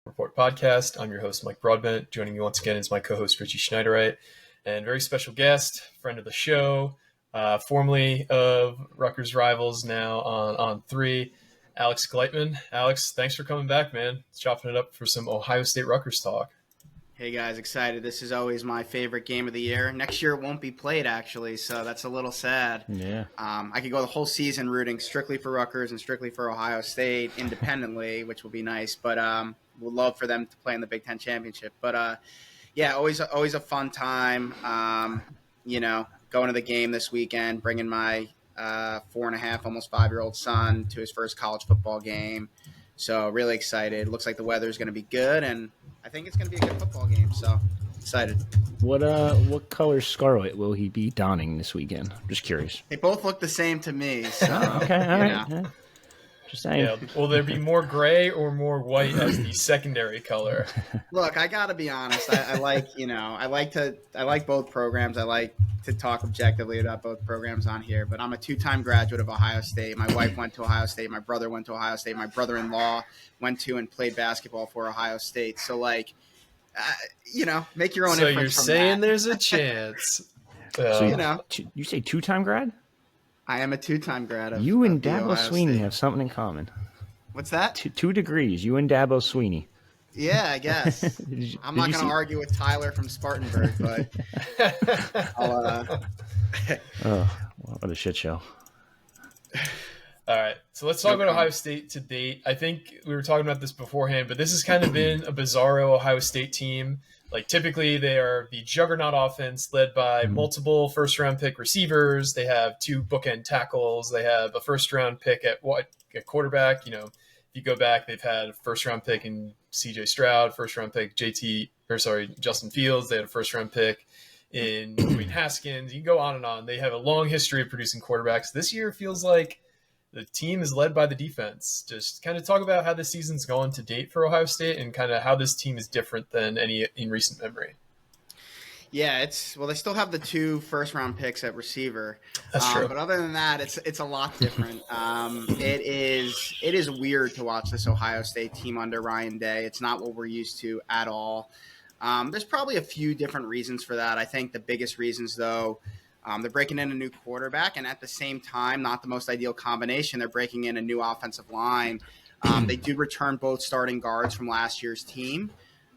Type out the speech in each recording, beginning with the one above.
Report podcast. I'm your host, Mike Broadbent. Joining me once again is my co-host, Richie Schneiderite, and very special guest, friend of the show, formerly of Rutgers rivals, now on 3, Alex Gleitman. Alex, thanks for coming back, man. Chopping it up for some Ohio State Rutgers talk. Hey guys, excited. This is always my favorite game of the year. Next year it won't be played actually, so that's a little sad. Yeah. I could go the whole season rooting strictly for Rutgers and strictly for Ohio State independently, which will be nice. But would love for them to play in the Big Ten championship. But yeah, always a fun time. Going to the game this weekend, bringing my 4.5, almost 5-year-old son to his first college football game. So really excited. Looks like the weather is going to be good, and I think it's going to be a good football game. So excited. What color Scarlet will he be donning this weekend? I'm just curious. They both look the same to me. So, Okay, all right. Yeah. Just saying. Yeah. Will there be more gray or more white as the secondary color? Look, I got to be honest. I like both programs. I like to talk objectively about both programs on here. But I'm a 2-time graduate of Ohio State. My wife went to Ohio State. My brother went to Ohio State. My brother-in-law went to and played basketball for Ohio State. So, make your own. So you're saying there's a chance. So you say 2-time grad? I am a 2-time grad of You and of Dabo Sweeney have something in common. What's that? 2 degrees. You and Dabo Sweeney. Yeah, I guess. I'm not going to argue with Tyler from Spartanburg, but what a shit show. All right, so let's talk about Ohio State to date. I think we were talking about this beforehand, but this has kind of been a bizarro Ohio State team. Like, typically, they are the juggernaut offense led by multiple first-round pick receivers. They have 2 bookend tackles. They have a first-round pick at quarterback. If you go back, they've had a first-round pick in C.J. Stroud, first-round pick Justin Fields. They had a first-round pick in Dwayne Haskins. You can go on and on. They have a long history of producing quarterbacks. This year feels like the team is led by the defense. Just kind of talk about how this season's going to date for Ohio State and kind of how this team is different than any in recent memory. Yeah, they still have the 2 first-round picks at receiver. That's true. But other than that, it's a lot different. It is weird to watch this Ohio State team under Ryan Day. It's not what we're used to at all. There's probably a few different reasons for that. I think the biggest reasons, though, they're breaking in a new quarterback, and at the same time, not the most ideal combination, they're breaking in a new offensive line. They did return both starting guards from last year's team.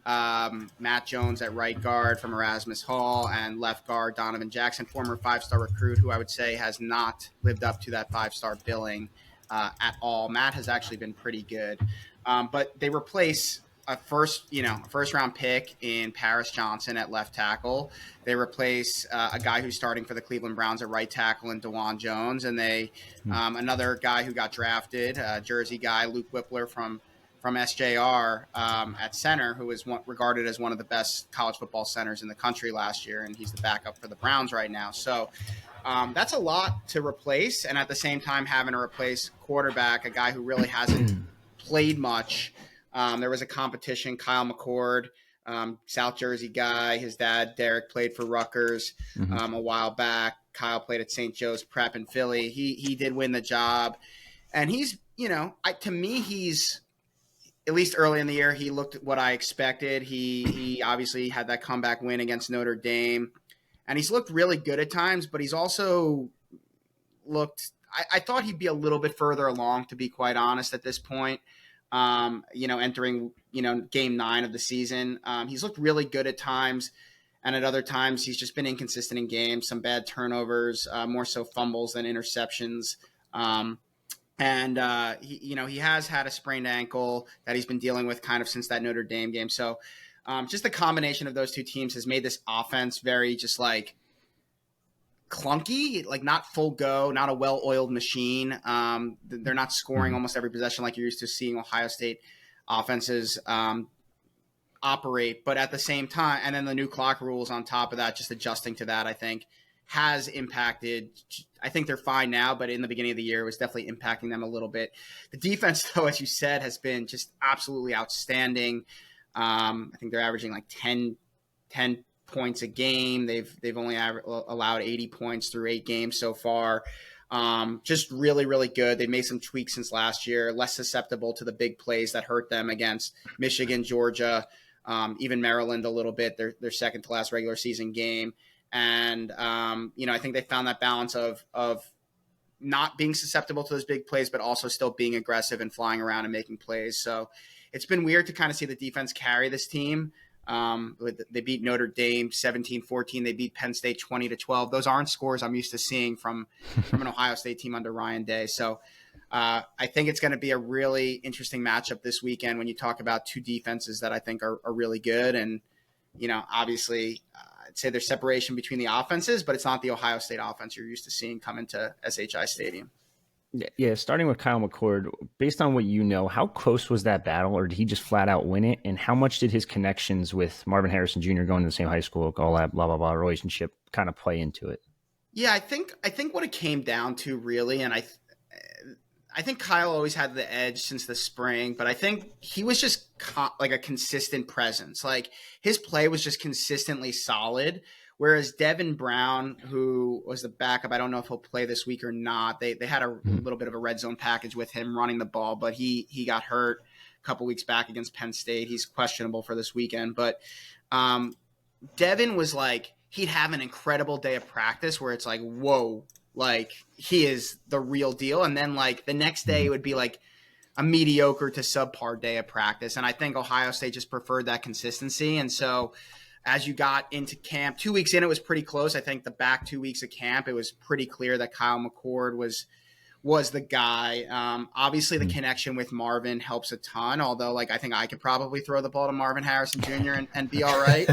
Matt Jones at right guard from Erasmus Hall, and left guard Donovan Jackson, former 5-star recruit, who I would say has not lived up to that 5-star billing at all. Matt has actually been pretty good. But they replace a first-round pick in Paris Johnson at left tackle. They replace a guy who's starting for the Cleveland Browns at right tackle in DeJuan Jones, and they another guy who got drafted, Jersey guy Luke Whippler from SJR at center, who is regarded as one of the best college football centers in the country last year, and he's the backup for the Browns right now. So that's a lot to replace, and at the same time having to replace quarterback, a guy who really hasn't played much. There was a competition. Kyle McCord, South Jersey guy. His dad, Derek, played for Rutgers a while back. Kyle played at St. Joe's Prep in Philly. He did win the job. And he's, to me, he's, at least early in the year, he looked what I expected. He obviously had that comeback win against Notre Dame. And he's looked really good at times, but he's also looked – I thought he'd be a little bit further along, to be quite honest, at this point. Entering, game 9 of the season. He's looked really good at times, and at other times he's just been inconsistent in games, some bad turnovers, more so fumbles than interceptions. He has had a sprained ankle that he's been dealing with kind of since that Notre Dame game. So just the combination of those 2 teams has made this offense very just like clunky, like not full go, not a well-oiled machine. They're not scoring almost every possession like you're used to seeing Ohio State offenses operate. But at the same time, and then the new clock rules on top of that, just adjusting to that, I think, has impacted. I think they're fine now, but in the beginning of the year, it was definitely impacting them a little bit. The defense, though, as you said, has been just absolutely outstanding. I think they're averaging like 10 points a game. They've only allowed 80 points through 8 games so far. Just really, really good. They made some tweaks since last year, less susceptible to the big plays that hurt them against Michigan, Georgia, even Maryland a little bit, their second to last regular season game. And, I think they found that balance of not being susceptible to those big plays, but also still being aggressive and flying around and making plays. So it's been weird to kind of see the defense carry this team. They beat Notre Dame 17-14. They beat Penn State 20-12. Those aren't scores I'm used to seeing from an Ohio State team under Ryan Day. So I think it's going to be a really interesting matchup this weekend when you talk about two defenses that I think are really good. And, obviously I'd say there's separation between the offenses, but it's not the Ohio State offense you're used to seeing come into SHI Stadium. Yeah, starting with Kyle McCord, based on what you know, how close was that battle, or did he just flat out win it? And how much did his connections with Marvin Harrison Jr. going to the same high school, all that blah, blah, blah relationship kind of play into it? Yeah, I think what it came down to really, and I think Kyle always had the edge since the spring, but I think he was just like a consistent presence. Like his play was just consistently solid. Whereas Devin Brown, who was the backup, I don't know if he'll play this week or not. They had a little bit of a red zone package with him running the ball, but he got hurt a couple weeks back against Penn State. He's questionable for this weekend. But Devin was like, he'd have an incredible day of practice where it's like, whoa, like he is the real deal. And then like the next day it would be like a mediocre to subpar day of practice. And I think Ohio State just preferred that consistency. And so as you got into camp, 2 weeks in, it was pretty close. I think the back 2 weeks of camp, it was pretty clear that Kyle McCord was the guy. Obviously, the connection with Marvin helps a ton, although like I think I could probably throw the ball to Marvin Harrison Jr. and be all right.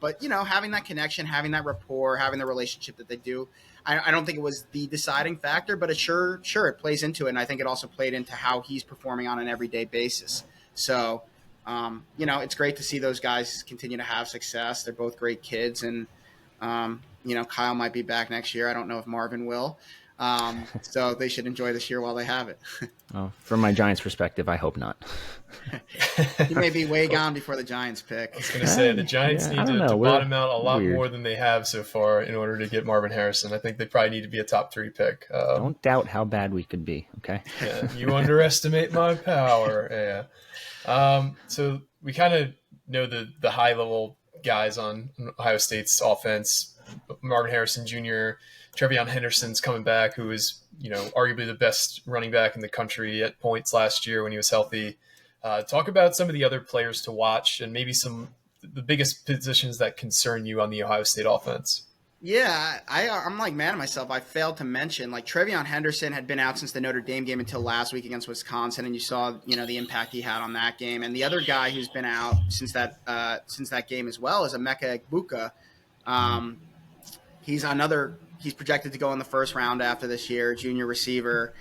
But, having that connection, having that rapport, having the relationship that they do, I don't think it was the deciding factor, but it sure it plays into it. And I think it also played into how he's performing on an everyday basis. So, it's great to see those guys continue to have success. They're both great kids. And, Kyle might be back next year. I don't know if Marvin will. So they should enjoy this year while they have it. Well, from my Giants perspective, I hope not. He may be way gone before the Giants pick. I was going to say the Giants need to bottom out a lot more than they have so far in order to get Marvin Harrison. I think they probably need to be a top 3 pick. Don't doubt how bad we could be. Okay. Yeah, you underestimate my power. Yeah. So we kind of know the high level guys on Ohio State's offense. Marvin Harrison Jr., Trevion Henderson's coming back, who was, arguably the best running back in the country at points last year when he was healthy. Talk about some of the other players to watch and maybe the biggest positions that concern you on the Ohio State offense. Yeah, I'm like mad at myself. I failed to mention like Trevion Henderson had been out since the Notre Dame game until last week against Wisconsin, and you saw the impact he had on that game. And the other guy who's been out since that game as well is Emeka Egbuka. He's projected to go in the first round after this year, junior receiver.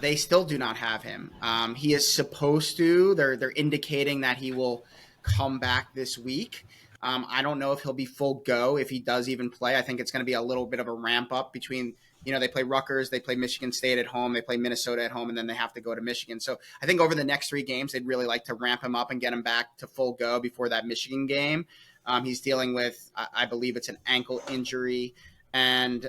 They still do not have him. He is supposed to. They're indicating that he will come back this week. I don't know if he'll be full go if he does even play. I think it's going to be a little bit of a ramp up between, they play Rutgers, they play Michigan State at home, they play Minnesota at home, and then they have to go to Michigan. So I think over the next 3 games, they'd really like to ramp him up and get him back to full go before that Michigan game. He's dealing with, I believe it's an ankle injury. And,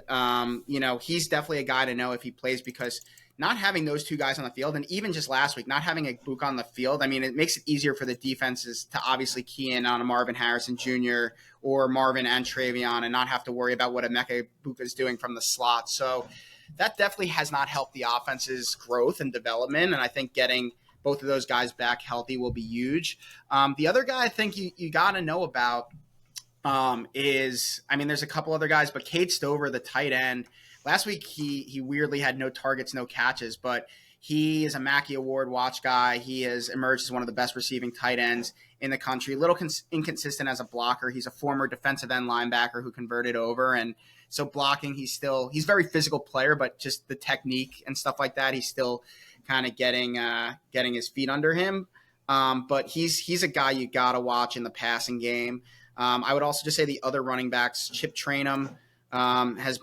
he's definitely a guy to know if he plays, because not having those 2 guys on the field, and even just last week, not having a Egbuka on the field, I mean, it makes it easier for the defenses to obviously key in on a Marvin Harrison Jr. or Marvin and Trevion and not have to worry about what Emeka Egbuka is doing from the slot. So that definitely has not helped the offense's growth and development. And I think getting both of those guys back healthy will be huge. The other guy I think you got to know about there's a couple other guys, but Cade Stover, the tight end, last week he weirdly had no targets, no catches, but he is a Mackey Award watch guy. He has emerged as one of the best receiving tight ends in the country. A little inconsistent as a blocker. He's a former defensive end linebacker who converted over, and so blocking, he's a very physical player, but just the technique and stuff like that, he's still kind of getting his feet under him. But he's a guy you got to watch in the passing game. I would also just say the other running backs, Chip Trainum has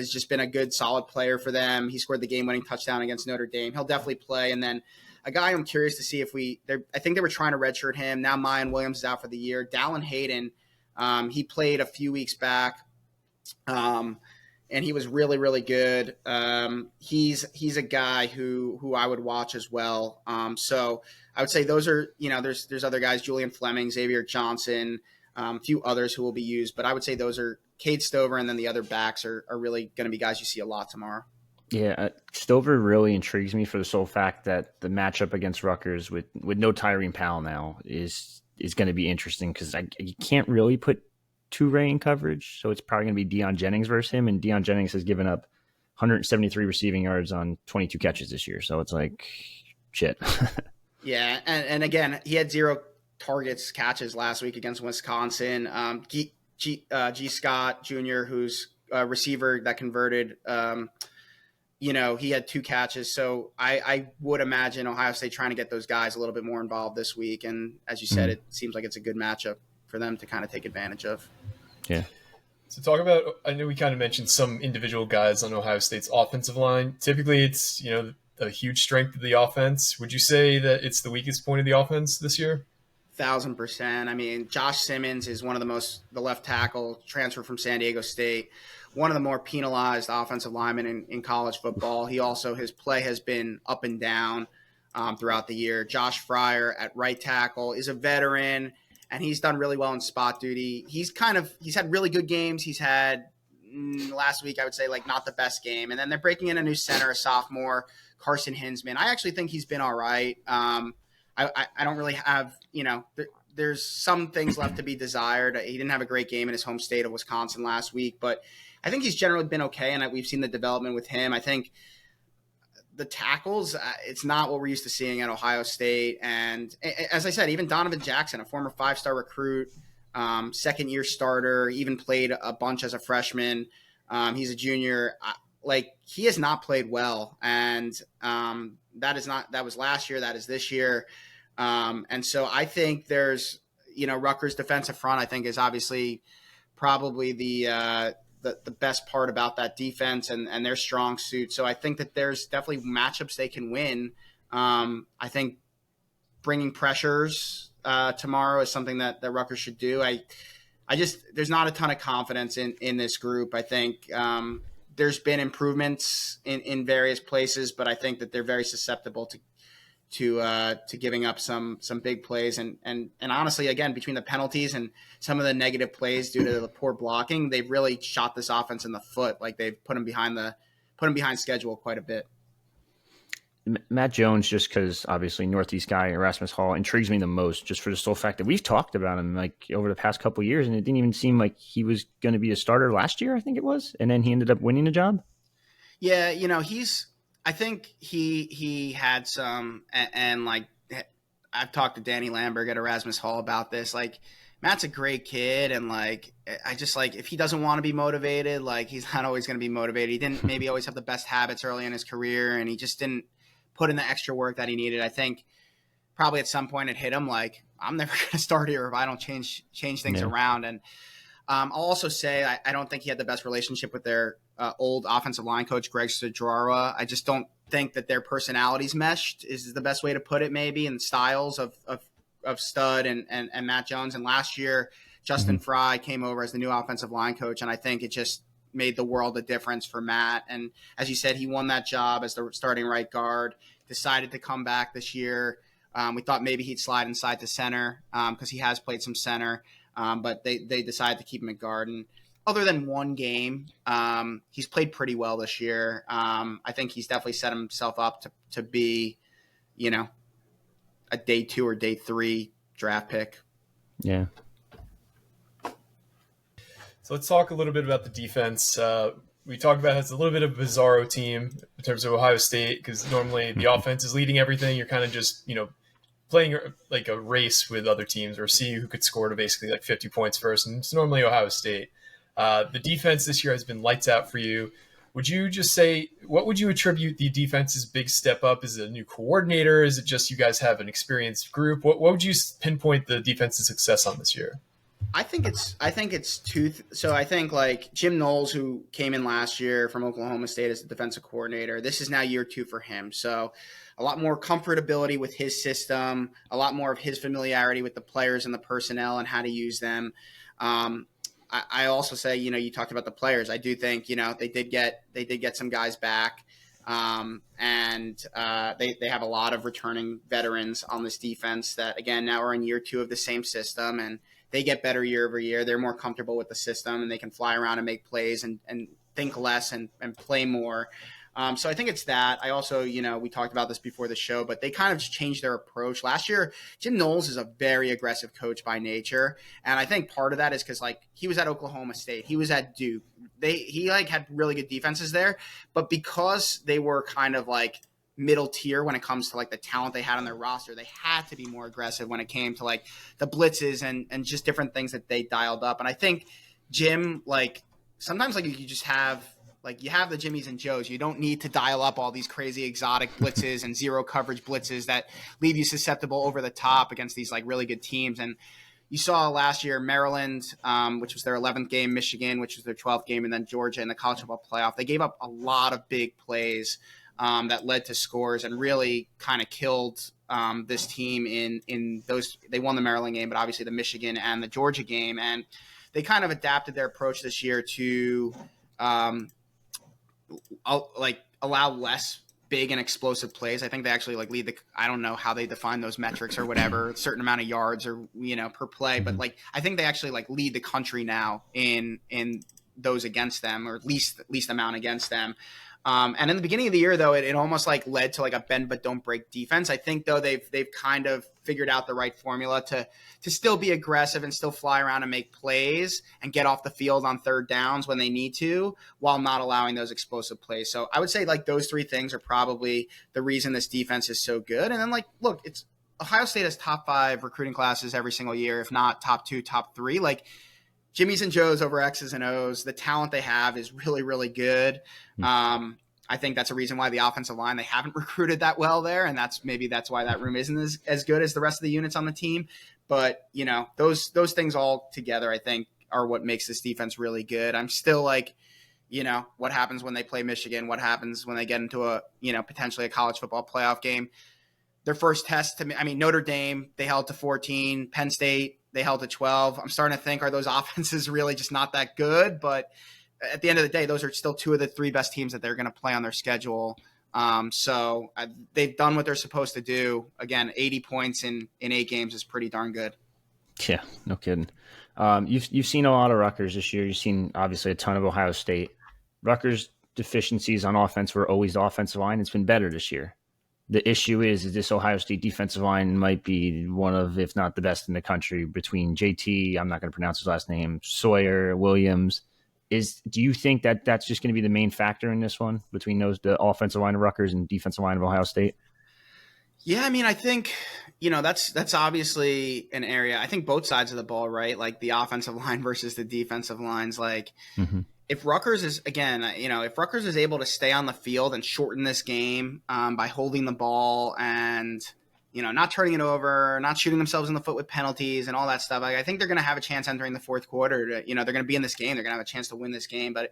just been a good, solid player for them. He scored the game-winning touchdown against Notre Dame. He'll definitely play. And then a guy I'm curious to see if I think they were trying to redshirt him. Now Mayan Williams is out for the year. Dallin Hayden, he played a few weeks back and he was really, really good. He's a guy who I would watch as well. So I would say those are, there's other guys, Julian Fleming, Xavier Johnson, a few others who will be used, but I would say those are Cade Stover, and then the other backs are really going to be guys you see a lot tomorrow. Yeah, Stover really intrigues me for the sole fact that the matchup against Rutgers with no Tyreen Powell now is going to be interesting because you can't really put two-ray in coverage, so it's probably going to be Deion Jennings versus him, and Deion Jennings has given up 173 receiving yards on 22 catches this year, so it's like, shit. Yeah, and again, he had 0 targets, catches last week against Wisconsin. G. Scott Jr., who's a receiver that converted, he had 2 catches. So I would imagine Ohio State trying to get those guys a little bit more involved this week. And as you said, it seems like it's a good matchup for them to kind of take advantage of. Yeah. So talk about, I know we kind of mentioned some individual guys on Ohio State's offensive line. Typically it's, a huge strength of the offense. Would you say that it's the weakest point of the offense this year? 1,000%. I mean, Josh Simmons is one of the left tackle, transfer from San Diego State, one of the more penalized offensive linemen in college football. His play has been up and down throughout the year. Josh Fryer at right tackle is a veteran, and he's done really well in spot duty. He's had really good games. He's had last week, I would say, like, not the best game. And then they're breaking in a new center, a sophomore, Carson Hinsman. I actually think he's been all right. I don't really have, there's some things left to be desired. He didn't have a great game in his home state of Wisconsin last week, but I think he's generally been okay, and we've seen the development with him. I think the tackles, it's not what we're used to seeing at Ohio State. And as I said, even Donovan Jackson, a former 5-star recruit, second-year starter, even played a bunch as a freshman. He's a junior. He has not played well, and that was last year. That is this year. And so I think there's, Rutgers defensive front, I think, is obviously probably the best part about that defense and their strong suit. So I think that there's definitely matchups they can win. I think bringing pressures tomorrow is something that Rutgers should do. There's not a ton of confidence in this group. I think there's been improvements in various places, but I think that they're very susceptible to giving up some big plays. And honestly, again, between the penalties and some of the negative plays due to the poor blocking, they've really shot this offense in the foot. Like, they've put them behind schedule quite a bit. Matt Jones, just because obviously Northeast guy, Erasmus Hall, intrigues me the most, just for the sole fact that we've talked about him like over the past couple of years, and it didn't even seem like he was going to be a starter last year, I think it was, and then he ended up winning the job. Yeah, I think he had some, and like, I've talked to Danny Lamberg at Erasmus Hall about this. Like, Matt's a great kid, and like, I just, like, if he doesn't want to be motivated, like, he's not always going to be motivated. He didn't maybe always have the best habits early in his career, and he just didn't put in the extra work that he needed. I think probably at some point it hit him like, I'm never going to start here if I don't change things around. And I'll also say I don't think he had the best relationship with their old offensive line coach, Greg Stajora. I just don't think that their personalities meshed is the best way to put it, maybe, and styles of Stud and Matt Jones. And last year, Justin Fry came over as the new offensive line coach, and I think it just made the world of difference for Matt. And as you said, he won that job as the starting right guard, decided to come back this year. We thought maybe he'd slide inside to center because he has played some center, but they decided to keep him at guard. And other than one game, he's played pretty well this year. I think he's definitely set himself up to be, a day 2 or day 3 draft pick. Yeah. So let's talk a little bit about the defense. We talked about it's a little bit of a bizarro team in terms of Ohio State, because normally the offense is leading everything. You're kind of just, playing like a race with other teams, or see who could score to basically like 50 points first. And it's normally Ohio State. The defense this year has been lights out for you. Would you just say, what would you attribute the defense's big step up? Is it a new coordinator? Is it just you guys have an experienced group? What would you pinpoint the defense's success on this year? I think it's two. So I think like Jim Knowles, who came in last year from Oklahoma State as the defensive coordinator, this is now year 2 for him. So a lot more comfortability with his system, a lot more of his familiarity with the players and the personnel and how to use them. I also say, you talked about the players. I do think, they did get some guys back. And they have a lot of returning veterans on this defense that, again, now are in year 2 of the same system, and they get better year over year. They're more comfortable with the system, and they can fly around and make plays and think less and play more. So I think it's that. I also, we talked about this before the show, but they kind of changed their approach. Last year, Jim Knowles is a very aggressive coach by nature. And I think part of that is because, he was at Oklahoma State. He was at Duke. He had really good defenses there. But because they were kind of middle tier when it comes to the talent they had on their roster, they had to be more aggressive when it came to the blitzes and just different things that they dialed up. And I think Jim, sometimes you just have – you have the Jimmies and Joes. You don't need to dial up all these crazy exotic blitzes and zero coverage blitzes that leave you susceptible over the top against these really good teams. And you saw last year Maryland, which was their 11th game, Michigan, which was their 12th game, and then Georgia in the college football playoff. They gave up a lot of big plays that led to scores and really kind of killed this team in those. They won the Maryland game, but obviously the Michigan and the Georgia game. And they kind of adapted their approach this year to allow less big and explosive plays. I think they actually lead the, I don't know how they define those metrics or whatever, a certain amount of yards or, per play. But I think they actually lead the country now in those against them, or least amount against them. And in the beginning of the year, though, it almost led to a bend but don't break defense. I think, though, they've kind of figured out the right formula to still be aggressive and still fly around and make plays and get off the field on third downs when they need to, while not allowing those explosive plays. So I would say those 3 things are probably the reason this defense is so good. And then look, it's Ohio State has top 5 recruiting classes every single year, if not top 2, top 3. Jimmy's and Joe's over X's and O's. The talent they have is really, really good. I think that's a reason why the offensive line, they haven't recruited that well there. And that's why that room isn't as good as the rest of the units on the team. But, those things all together, I think, are what makes this defense really good. I'm still what happens when they play Michigan? What happens when they get into a, potentially a college football playoff game? Their first test to me, Notre Dame, they held to 14. Penn State, they held to 12. I'm starting to think, are those offenses really just not that good? But at the end of the day, those are still 2 of the 3 best teams that they're going to play on their schedule. So they've done what they're supposed to do. Again, 80 points in 8 games is pretty darn good. Yeah, no kidding. You've seen a lot of Rutgers this year. You've seen obviously a ton of Ohio State. Rutgers' deficiencies on offense were always the offensive line. It's been better this year. The issue is this Ohio State defensive line might be one of, if not the best in the country, between JT, I'm not going to pronounce his last name, Sawyer, Williams. Do you think that that's just going to be the main factor in this one between the offensive line of Rutgers and defensive line of Ohio State? Yeah, I think, that's obviously an area. I think both sides of the ball, right? The offensive line versus the defensive lines. If Rutgers is, again, if Rutgers is able to stay on the field and shorten this game by holding the ball and, not turning it over, not shooting themselves in the foot with penalties and all that stuff, I think they're going to have a chance entering the fourth quarter to, they're going to be in this game. They're going to have a chance to win this game. But,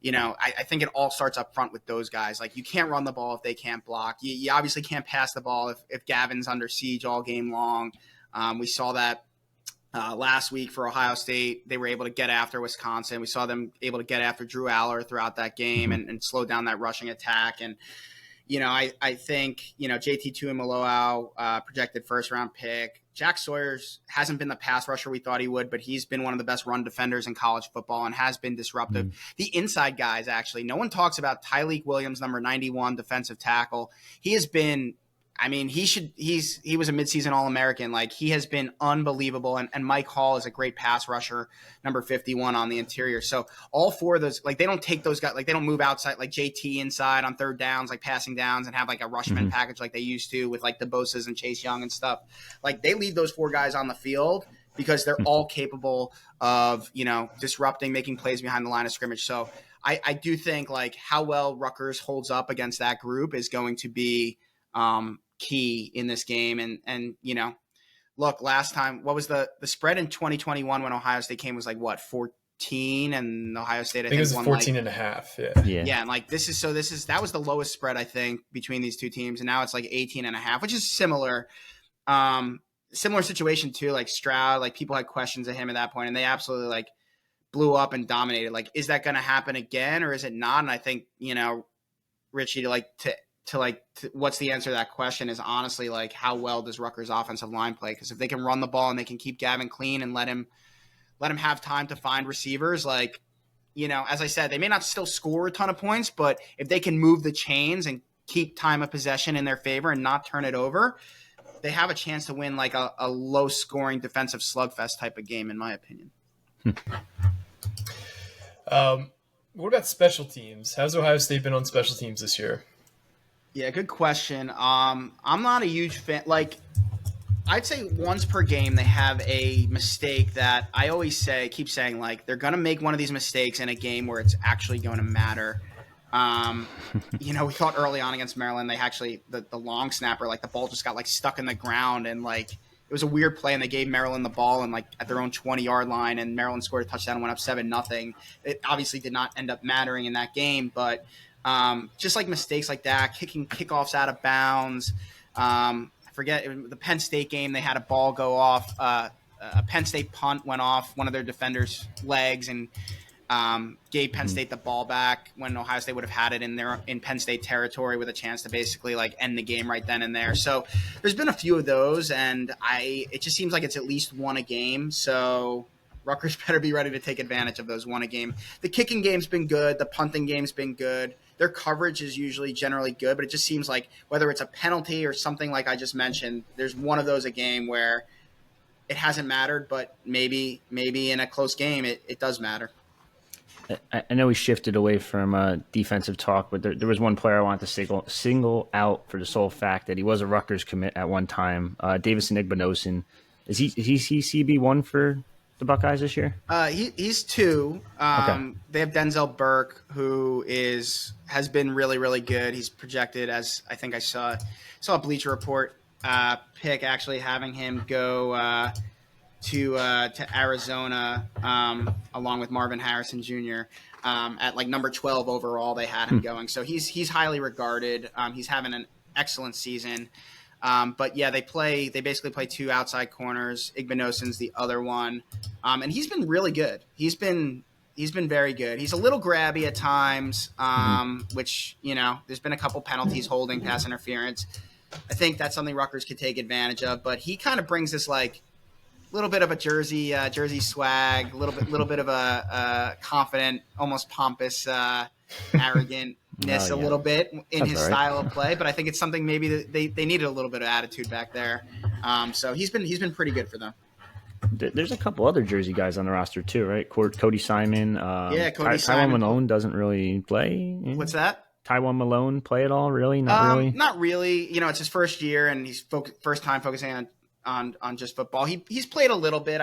I think it all starts up front with those guys. You can't run the ball if they can't block. You obviously can't pass the ball if Gavin's under siege all game long. We saw that last week for Ohio State. They were able to get after Wisconsin. We saw them able to get after Drew Aller throughout that game and slow down that rushing attack. And, I think, JT Tuimoloau, projected first-round pick. Jack Sawyers hasn't been the pass rusher we thought he would, but he's been one of the best run defenders in college football and has been disruptive. The inside guys, actually, no one talks about Tyleik Williams, number 91, defensive tackle. He has been he was a midseason All-American. He has been unbelievable. And Mike Hall is a great pass rusher, number 51 on the interior. So all 4 of those, they don't take those guys, they don't move outside, JT inside on third downs, passing downs and have a rushman package like they used to with the Bosas and Chase Young and stuff. They leave those 4 guys on the field because they're all capable of, disrupting, making plays behind the line of scrimmage. So I do think how well Rutgers holds up against that group is going to be key in this game. And look, last time, what was the spread in 2021 when Ohio State came was 14, and Ohio State I think it was won 14 and a half. Yeah. And that was the lowest spread I think between these 2 teams, and now it's 18 and a half, which is similar. Similar situation too. Stroud, people had questions of him at that point, and they absolutely blew up and dominated. Like, is that going to happen again or is it not? And I think, Richie, what's the answer to that question is honestly like, how well does Rutgers offensive line play? Because if they can run the ball and they can keep Gavin clean and let him have time to find receivers, like, as I said, they may not still score a ton of points, but if they can move the chains and keep time of possession in their favor and not turn it over, they have a chance to win like a low scoring defensive slugfest type of game, in my opinion. What about special teams? How's Ohio State been on special teams this year? Yeah, good question. I'm not a huge fan. Like, I'd say once per game they have a mistake that I always keep saying, like, they're going to make one of these mistakes in a game where it's actually going to matter. We thought early on against Maryland, they actually, the long snapper, like the ball just got like stuck in the ground and like it was a weird play and they gave Maryland the ball and like at their own 20-yard line and Maryland scored a touchdown and went up 7-0. It obviously did not end up mattering in that game, but just like mistakes like that, kicking kickoffs out of bounds. I forget the Penn State game, they had a ball go off. A Penn State punt went off one of their defenders' legs and gave Penn State the ball back when Ohio State would have had it in Penn State territory with a chance to basically like end the game right then and there. So there's been a few of those, and it just seems like it's at least one a game. So Rutgers better be ready to take advantage of those one a game. The kicking game's been good. The punting game's been good. Their coverage is usually generally good, but it just seems like whether it's a penalty or something like I just mentioned, there's one of those a game where it hasn't mattered, but maybe in a close game it does matter. I know we shifted away from defensive talk, but there was one player I wanted to single out for the sole fact that he was a Rutgers commit at one time. Davison Igbinosun. Is he CB1 for the Buckeyes this year? He's 2. Okay. They have Denzel Burke, who has been really, really good. He's projected, as I think I saw a Bleacher Report pick, actually having him go to Arizona along with Marvin Harrison Jr. At like number 12 overall. They had him going, so he's highly regarded. He's having an excellent season. But yeah, they basically play 2 outside corners. Igbinosun's the other one, and he's been really good. He's been very good. He's a little grabby at times, which there's been a couple penalties, holding, pass interference. I think that's something Rutgers could take advantage of. But he kind of brings this like little bit of a Jersey swag, little bit of a confident, almost pompous, arrogantness a little bit in his style of play. But I think it's something maybe that they needed a little bit of attitude back there. So he's been pretty good for them. There's a couple other Jersey guys on the roster too, right? Cody Simon. Cody Simon. Tywone Malone doesn't really play. What's that? Tywone Malone play at all? Really? Not really. Not really. It's his first year, and he's first time focusing on just football. He's played a little bit.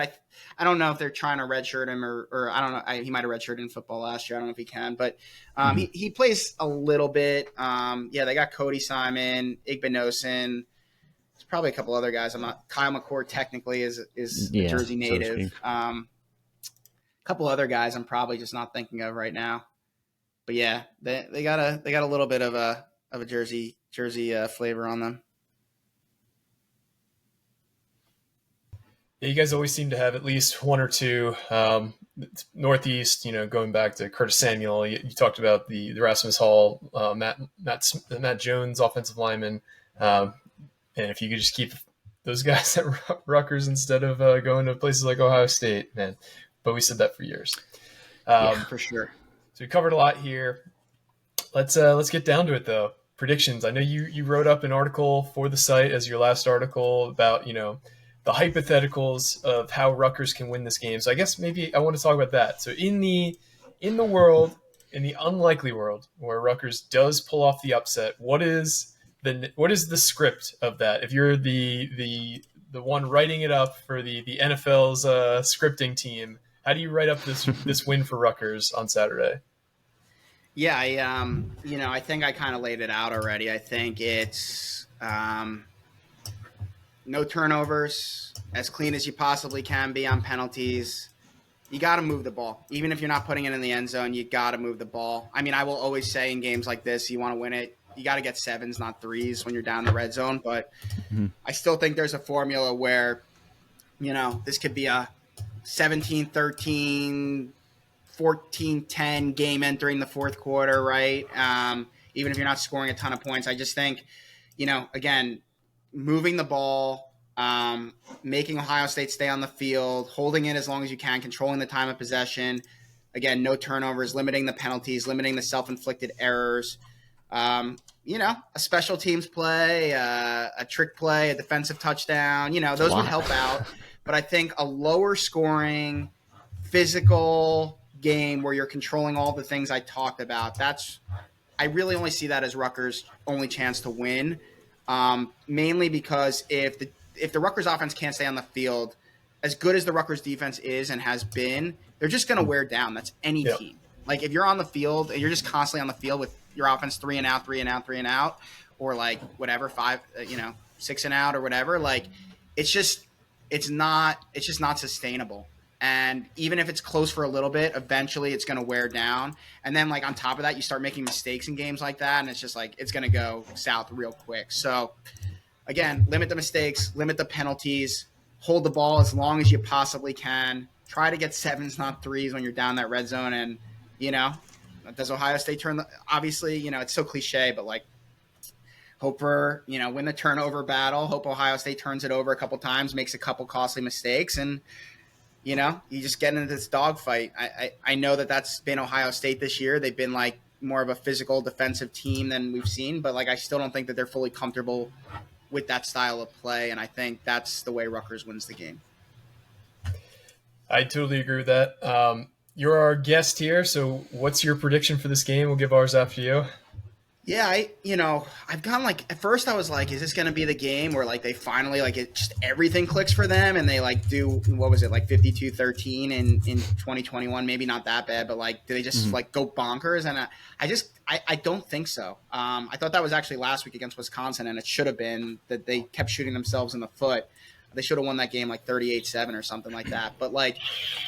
I don't know if they're trying to redshirt him or I don't know. He might have redshirted in football last year. I don't know if he can, but he plays a little bit. They got Cody Simon, Igbinosun. There's probably a couple other guys. Kyle McCord technically is a Jersey native. So a couple other guys I'm probably just not thinking of right now. But yeah, they got a little bit of a Jersey flavor on them. Yeah, you guys always seem to have at least one or two. Northeast, going back to Curtis Samuel, you talked about the Rasmus Hall, Matt Jones, offensive lineman. And if you could just keep those guys at Rutgers instead of going to places like Ohio State, man. But we said that for years. For sure. So we covered a lot here. Let's get down to it though. Predictions. I know you wrote up an article for the site as your last article about the hypotheticals of how Rutgers can win this game. So I guess maybe I want to talk about that. So in the unlikely world where Rutgers does pull off the upset, what is the script of that? If you're the one writing it up for the NFL's scripting team, how do you write up this win for Rutgers on Saturday? Yeah, I think I kind of laid it out already. I think it's no turnovers, as clean as you possibly can be on penalties. You got to move the ball. Even if you're not putting it in the end zone, you got to move the ball. I mean, I will always say in games like this, you want to win it, you got to get 7s, not 3s when you're down the red zone. But I still think there's a formula where, this could be a 17-13, 14-10 game entering the fourth quarter, right? Even if you're not scoring a ton of points. I just think, again, moving the ball, making Ohio State stay on the field, holding it as long as you can, controlling the time of possession. Again, no turnovers, limiting the penalties, limiting the self-inflicted errors. A special teams play, a trick play, a defensive touchdown, those would help out. But I think a lower scoring, physical game where you're controlling all the things I talked about, I really only see that as Rutgers' only chance to win. Mainly because if the Rutgers offense can't stay on the field, as good as the Rutgers defense is and has been, they're just going to wear down. That's any team. Like if you're on the field and you're just constantly on the field with your offense 3 and out, 3 and out, 3 and out, or like whatever 6 and out or whatever, like it's just not sustainable. And even if it's close for a little bit, eventually it's going to wear down. And then like on top of that, you start making mistakes in games like that, and it's just like it's going to go south real quick. So again, limit the mistakes, limit the penalties, hold the ball as long as you possibly can. Try to get 7s, not 3s when you're down that red zone. And, does Ohio State obviously, it's so cliche, but like hope for, win the turnover battle. Hope Ohio State turns it over a couple times, makes a couple costly mistakes, and, you just get into this dogfight. I know that's been Ohio State this year. They've been like more of a physical defensive team than we've seen, but like I still don't think that they're fully comfortable with that style of play, and I think that's the way Rutgers wins the game. I totally agree with that. You're our guest here, so what's your prediction for this game? We'll give ours after you. Yeah, I've gone like, at first I was like, is this going to be the game where like they finally like it just everything clicks for them and they like do, what was it, like 52-13 in 2021? Maybe not that bad, but like, do they just like go bonkers? And I don't think so. I thought that was actually last week against Wisconsin, and it should have been that they kept shooting themselves in the foot. They should have won that game like 38-7 or something like that. But like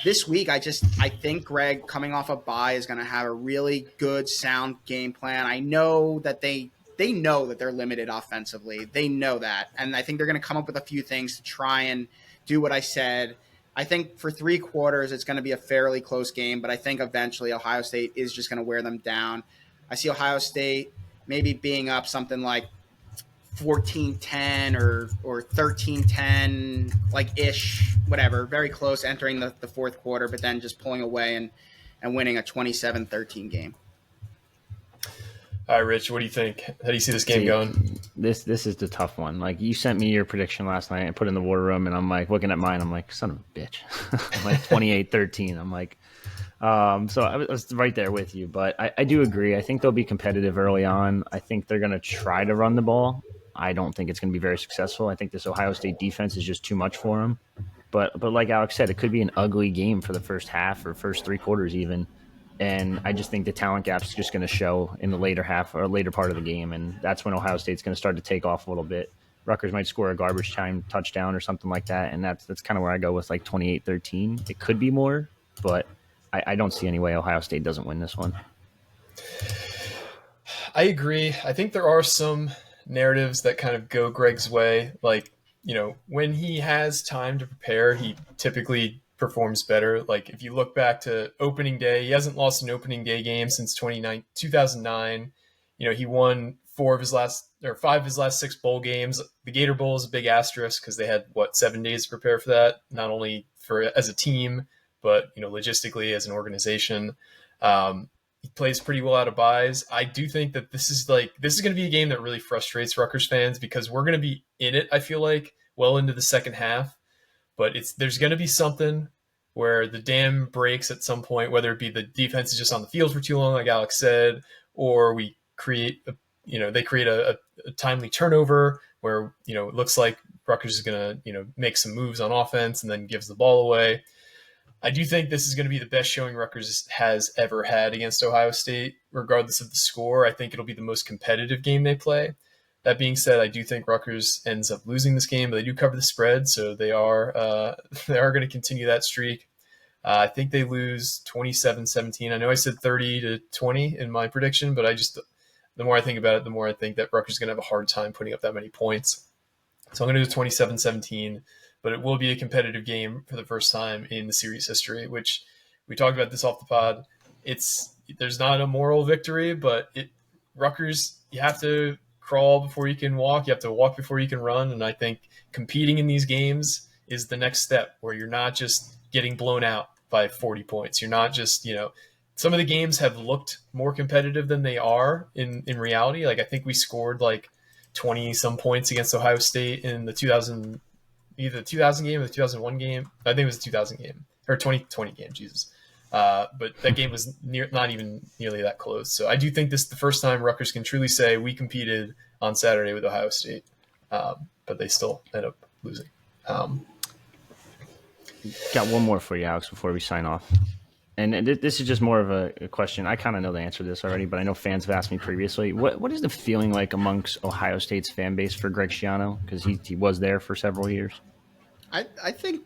this week, I think Greg, coming off a bye, is going to have a really good, sound game plan. I know that they know that they're limited offensively. They know that. And I think they're going to come up with a few things to try and do what I said. I think for 3 quarters, it's going to be a fairly close game, but I think eventually Ohio State is just going to wear them down. I see Ohio State maybe being up something like 14-10 or 13-10, like ish, whatever, very close entering the fourth quarter, but then just pulling away and winning a 27-13 game. All right, Rich, what do you think? How do you see this game going? This is the tough one. Like, you sent me your prediction last night and put it in the war room, and I'm like looking at mine. I'm like, son of a bitch. I'm like 28-13. I'm like, so I was right there with you, but I do agree. I think they'll be competitive early on. I think they're going to try to run the ball. I don't think it's going to be very successful. I think this Ohio State defense is just too much for them. But like Alex said, it could be an ugly game for the first half or first 3 quarters even. And I just think the talent gap is just going to show in the later half or later part of the game. And that's when Ohio State's going to start to take off a little bit. Rutgers might score a garbage time touchdown or something like that. And that's kind of where I go with like 28-13. It could be more, but I don't see any way Ohio State doesn't win this one. I agree. I think there are some narratives that kind of go Greg's way. Like, when he has time to prepare, he typically performs better. Like, if you look back to opening day, he hasn't lost an opening day game since 2009. He won 5 of his last 6 bowl games. The Gator Bowl is a big asterisk because they had 7 days to prepare for that, not only for as a team, but logistically as an organization. He plays pretty well out of byes. I do think that this is going to be a game that really frustrates Rutgers fans because we're going to be in it, I feel like, well into the second half. But there's going to be something where the dam breaks at some point, whether it be the defense is just on the field for too long, like Alex said, or we create a timely turnover where, it looks like Rutgers is going to, make some moves on offense and then gives the ball away. I do think this is going to be the best showing Rutgers has ever had against Ohio State, regardless of the score. I think it'll be the most competitive game they play. That being said, I do think Rutgers ends up losing this game, but they do cover the spread, so they are going to continue that streak. I think they lose 27-17. I know I said 30-20 in my prediction, but the more I think about it, the more I think that Rutgers is going to have a hard time putting up that many points. So I'm going to do 27-17. But it will be a competitive game for the first time in the series history, which we talked about this off the pod. There's not a moral victory, but Rutgers, you have to crawl before you can walk. You have to walk before you can run. And I think competing in these games is the next step, where you're not just getting blown out by 40 points. You're not just, some of the games have looked more competitive than they are in reality. Like, I think we scored like 20 some points against Ohio State in the either the 2000 game or the 2001 game. I think it was the 2000 game or 2020 game. Jesus. But that game was not even nearly that close. So I do think this is the first time Rutgers can truly say we competed on Saturday with Ohio State, but they still end up losing. Got one more for you, Alex, before we sign off. And this is just more of a question. I kind of know the answer to this already, but I know fans have asked me previously. What is the feeling like amongst Ohio State's fan base for Greg Schiano? Because he was there for several years. I think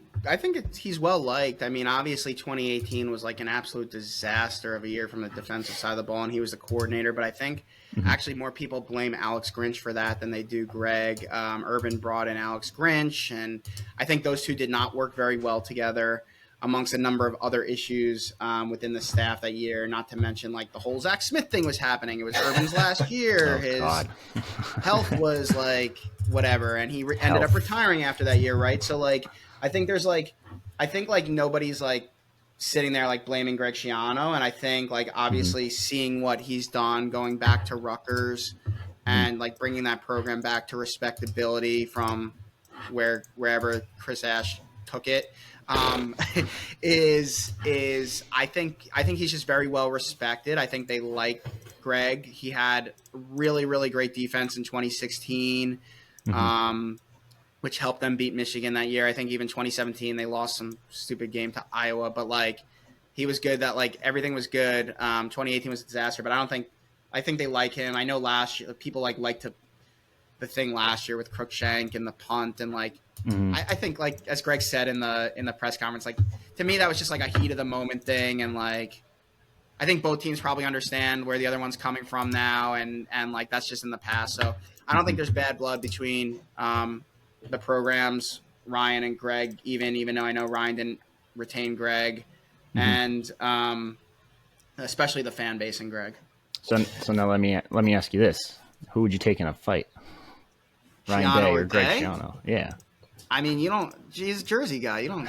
he's well liked. I mean, obviously 2018 was like an absolute disaster of a year from the defensive side of the ball, and he was the coordinator. But I think actually more people blame Alex Grinch for that than they do Greg. Urban brought in Alex Grinch, and I think those two did not work very well together, amongst a number of other issues within the staff that year, not to mention like the whole Zach Smith thing was happening. It was Urban's last year. His health was like whatever, and he ended up retiring after that year, right? So like I think nobody's like sitting there like blaming Greg Schiano, and I think like obviously seeing what he's done going back to Rutgers and like bringing that program back to respectability from wherever Chris Ash took it. Is I think he's just very well respected. I think they like Greg. He had really, really great defense in 2016, which helped them beat Michigan that year. I think even 2017 they lost some stupid game to Iowa, but like he was good. That like everything was good. 2018 was a disaster, but I think they like him. I know last year people liked the thing last year with Crookshank and the punt and like. I think like as Greg said in the press conference, like to me that was just like a heat of the moment thing, and like I think both teams probably understand where the other one's coming from now, and like that's just in the past. So I don't think there's bad blood between the programs, Ryan and Greg, even though I know Ryan didn't retain Greg, and especially the fan base and Greg. So now let me ask you this: who would you take in a fight, Ryan Schiano Day or or Greg Day? Schiano? Yeah. I mean, he's a Jersey guy. You don't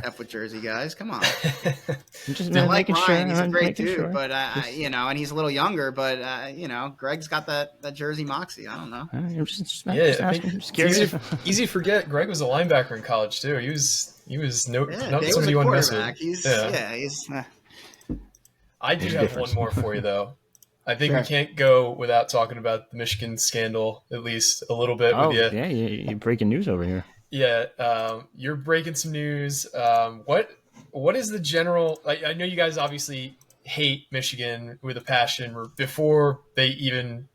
F with Jersey guys. Come on. I like Ryan, sure, he's a great dude, sure. but and he's a little younger, but Greg's got that Jersey moxie. I don't know. Easy to forget. Greg was a linebacker in college too. He was not somebody you want to mess with. I do have one more for you though. I think we can't go without talking about the Michigan scandal, at least a little bit. Oh, with you. Yeah, you're breaking news over here. Yeah, you're breaking some news. What is the general? I know you guys obviously hate Michigan with a passion before they even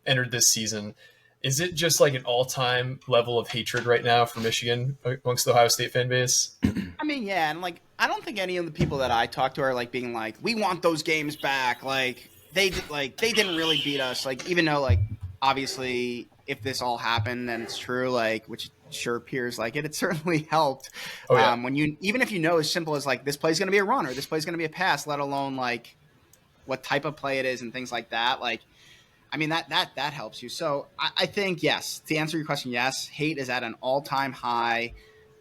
entered this season. Is it just like an all-time level of hatred right now for Michigan amongst the Ohio State fan base? I mean, yeah, and like I don't think any of the people that I talk to are like being like, we want those games back. Like they didn't really beat us. Like even though like obviously if this all happened and it's true, like which sure appears like it certainly helped. Oh, yeah. When even if you know as simple as like this play's going to be a run or this play's going to be a pass, let alone like what type of play it is and things like that. Like, I mean that helps you. So I think yes, to answer your question, yes, hate is at an all-time high.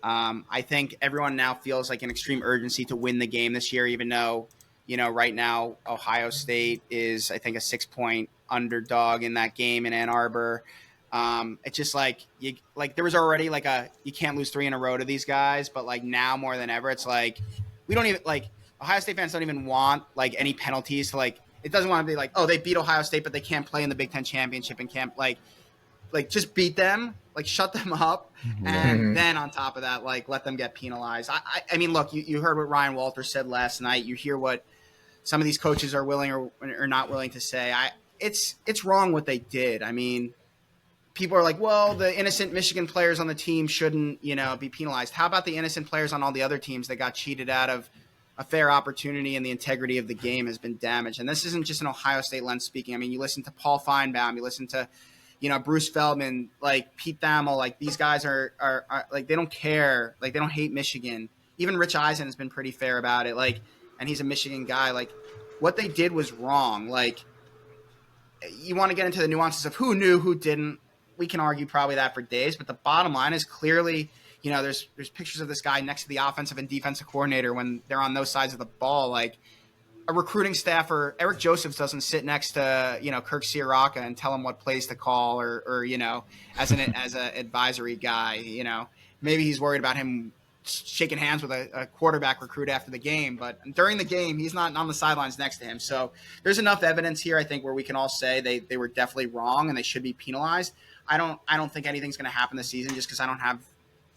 I think everyone now feels like an extreme urgency to win the game this year, even though right now Ohio State is I think a 6-point underdog in that game in Ann Arbor. It's just like there was already like you can't lose 3 in a row to these guys, but like now more than ever, it's like we don't even like Ohio State fans don't even want like any penalties to like it doesn't want to be like, oh, they beat Ohio State, but they can't play in the Big Ten championship and can't like just beat them, like shut them up, and then on top of that, like let them get penalized. I mean, look, you heard what Ryan Walters said last night. You hear what some of these coaches are willing or not willing to say. It's wrong what they did. I mean, people are like, well, the innocent Michigan players on the team shouldn't, be penalized. How about the innocent players on all the other teams that got cheated out of a fair opportunity and the integrity of the game has been damaged? And this isn't just an Ohio State lens speaking. I mean, you listen to Paul Feinbaum, you listen to, Bruce Feldman, like Pete Thamel, like these guys are like, they don't care. Like they don't hate Michigan. even Rich Eisen has been pretty fair about it. Like, and he's a Michigan guy. Like, what they did was wrong. Like, you want to get into the nuances of who knew, who didn't. We can argue probably that for days, but the bottom line is clearly, you know, there's pictures of this guy next to the offensive and defensive coordinator when they're on those sides of the ball. Like, a recruiting staffer, Eric Josephs doesn't sit next to, you know, Kirk Ciarrocca and tell him what plays to call or you know, as an advisory guy, you know, maybe he's worried about him shaking hands with a quarterback recruit after the game, but during the game, he's not on the sidelines next to him. So there's enough evidence here, I think, where we can all say they were definitely wrong and they should be penalized. I don't think anything's going to happen this season just because I don't have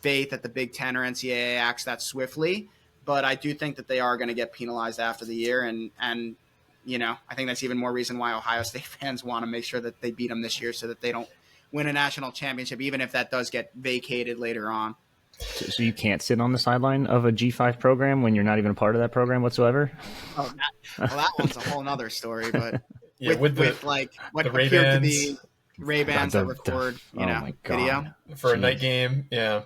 faith that the Big Ten or NCAA acts that swiftly. But I do think that they are going to get penalized after the year. And you know, I think that's even more reason why Ohio State fans want to make sure that they beat them this year so that they don't win a national championship, even if that does get vacated later on. So you can't sit on the sideline of a G5 program when you're not even a part of that program whatsoever? Oh, that one's a whole nother story. But yeah, with like what the appeared to be Ray-Bans that record, video for a night game. Yeah.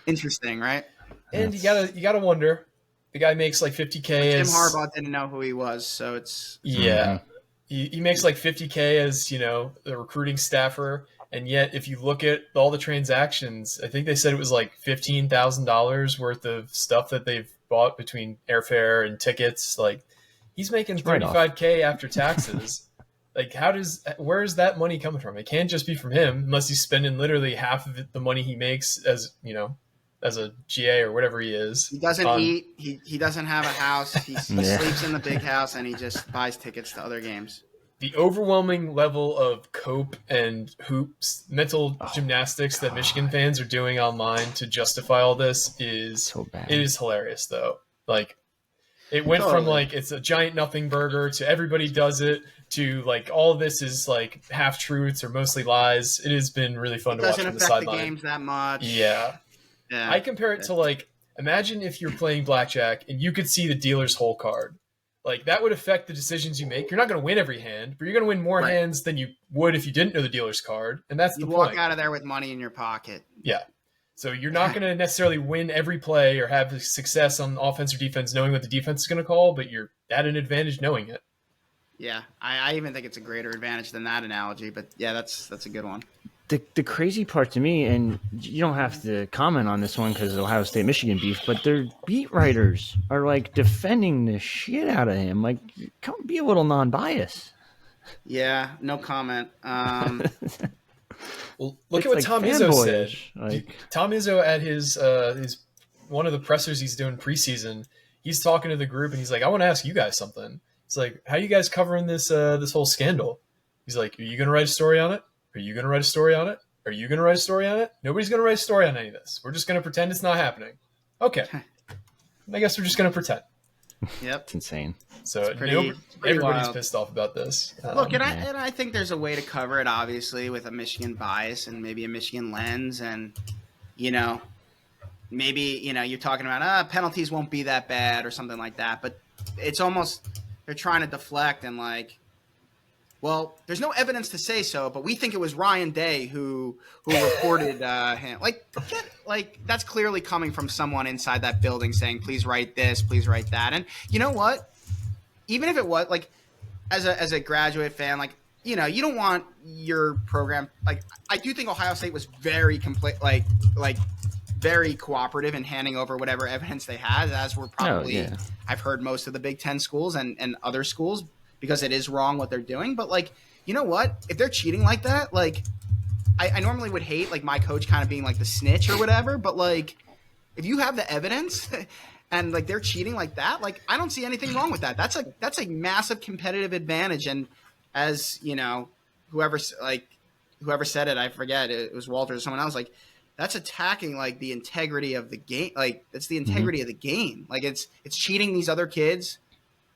Interesting, right? And you gotta wonder. The guy makes like $50K. Jim Harbaugh didn't know who he was, so it's he makes like $50K as, you know, the recruiting staffer, and yet if you look at all the transactions, I think they said it was like $15,000 worth of stuff that they've bought between airfare and tickets. Like, he's making $35K after taxes. Like, where is that money coming from? It can't just be from him unless he's spending literally half of the money he makes as, you know, as a GA or whatever he is. He doesn't eat. He doesn't have a house. He sleeps in the big house, and he just buys tickets to other games. The overwhelming level of cope and hoops, mental gymnastics that Michigan fans are doing online to justify all this is so bad. It is hilarious, though. Like, it went from like it's a giant nothing burger to everybody does it to like all of this is like half truths or mostly lies. It has been really fun to watch from the sideline. Doesn't affect the games that much. Yeah. I compare it to, like, imagine if you're playing blackjack and you could see the dealer's hole card. Like, that would affect the decisions you make. You're not going to win every hand, but you're going to win more hands than you would if you didn't know the dealer's card. And that's the point. You walk out of there with money in your pocket. Yeah. So you're not going to necessarily win every play or have success on offense or defense knowing what the defense is going to call, but you're at an advantage knowing it. Yeah. I even think it's a greater advantage than that analogy, but yeah, that's a good one. The crazy part to me, and you don't have to comment on this one because of Ohio State-Michigan beef, but their beat writers are, like, defending the shit out of him. Like, come be a little non-biased. Yeah, no comment. Well, look at what Tom Izzo said. Like, Tom Izzo at his one of the pressers he's doing preseason, he's talking to the group, and he's like, I want to ask you guys something. He's like, how are you guys covering this whole scandal? He's like, are you going to write a story on it? Are you going to write a story on it? Are you going to write a story on it? Nobody's going to write a story on any of this. We're just going to pretend it's not happening. Okay. I guess we're just going to pretend. Yep. It's insane. So it's pretty everybody's wild. Pissed off about this. Look, and I think there's a way to cover it, obviously, with a Michigan bias and maybe a Michigan lens. And, you know, maybe, you know, you're talking about penalties won't be that bad or something like that. But it's almost they're trying to deflect and, like, well, there's no evidence to say so, but we think it was Ryan Day who reported him. Like that's clearly coming from someone inside that building saying, "Please write this, please write that." And you know what? Even if it was like, as a graduate fan, like, you know, you don't want your program. Like, I do think Ohio State was very very cooperative in handing over whatever evidence they had, as were probably I've heard most of the Big Ten schools and other schools. Because it is wrong what they're doing. But, like, you know what? If they're cheating like that, like, I normally would hate, like, my coach kind of being, like, the snitch or whatever. But, like, if you have the evidence and, like, they're cheating like that, like, I don't see anything wrong with that. That's a massive competitive advantage. And as, you know, whoever said it, I forget, it was Walter or someone else, like, that's attacking, like, the integrity of the game. Like, it's the integrity of the game. Like, it's cheating these other kids.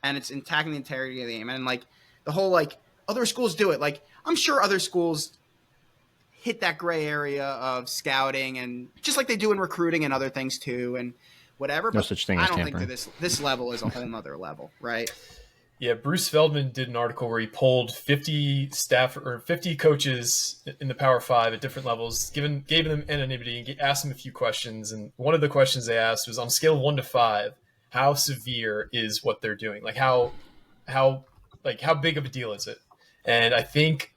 And it's attacking the integrity of the game. And, like, the whole, like, other schools do it. Like, I'm sure other schools hit that gray area of scouting and just like they do in recruiting and other things too and whatever. No such thing as tampering. I don't think that this level is a whole nother level, right? Yeah, Bruce Feldman did an article where he polled 50 staff or 50 coaches in the Power Five at different levels, gave them anonymity and asked them a few questions. And one of the questions they asked was, on a scale of 1 to 5, how severe is what they're doing? Like how big of a deal is it? And I think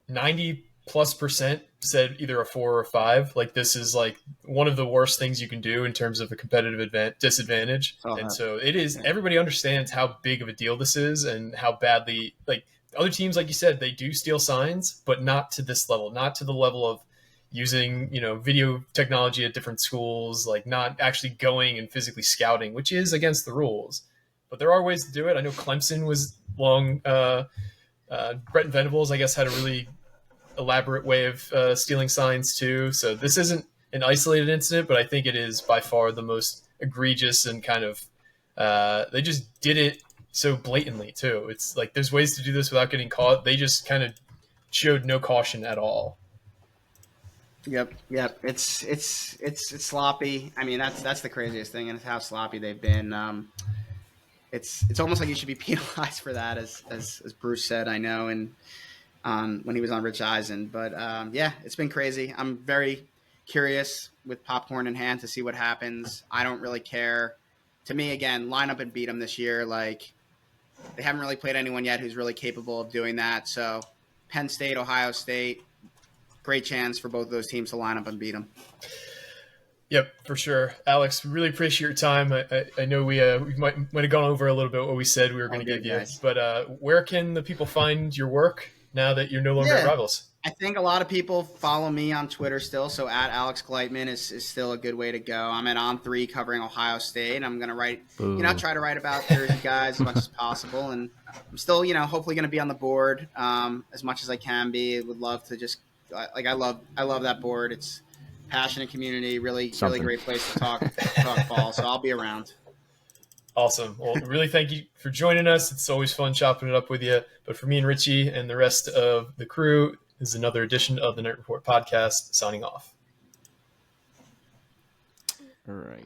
90+% said either a 4 or a 5. Like, this is like one of the worst things you can do in terms of a competitive disadvantage. And so it is. Everybody understands how big of a deal this is and how badly, like, other teams, like you said, they do steal signs, but not to this level, not to the level of using, video technology at different schools, like not actually going and physically scouting, which is against the rules. But there are ways to do it. I know Clemson was long. Brett Venables, I guess, had a really elaborate way of stealing signs too. So this isn't an isolated incident, but I think it is by far the most egregious and kind of they just did it so blatantly too. It's like there's ways to do this without getting caught. They just kind of showed no caution at all. Yep. It's sloppy. I mean, that's the craziest thing, and it's how sloppy they've been. It's almost like you should be penalized for that, as Bruce said. I know, and when he was on Rich Eisen, but yeah, it's been crazy. I'm very curious with popcorn in hand to see what happens. I don't really care. To me, again, line up and beat them this year. Like, they haven't really played anyone yet who's really capable of doing that. So Penn State, Ohio State, great chance for both of those teams to line up and beat them. Yep, for sure. Alex, we really appreciate your time. I know we might have gone over a little bit what we said we were going to give you. But where can the people find your work now that you're no longer at Rivals? I think a lot of people follow me on Twitter still, so at Alex Gleitman is still a good way to go. I'm at On3 covering Ohio State. I'm going to try to write about Jersey guys as much as possible. And I'm still, hopefully going to be on the board as much as I can be. Would love to just – like I love that board. It's passionate community, really great place to talk ball. So I'll be around. Awesome. Well, really thank you for joining us. It's always fun chopping it up with you. But for me and Richie and the rest of the crew, this is another edition of the Night Report podcast. Signing off. All right.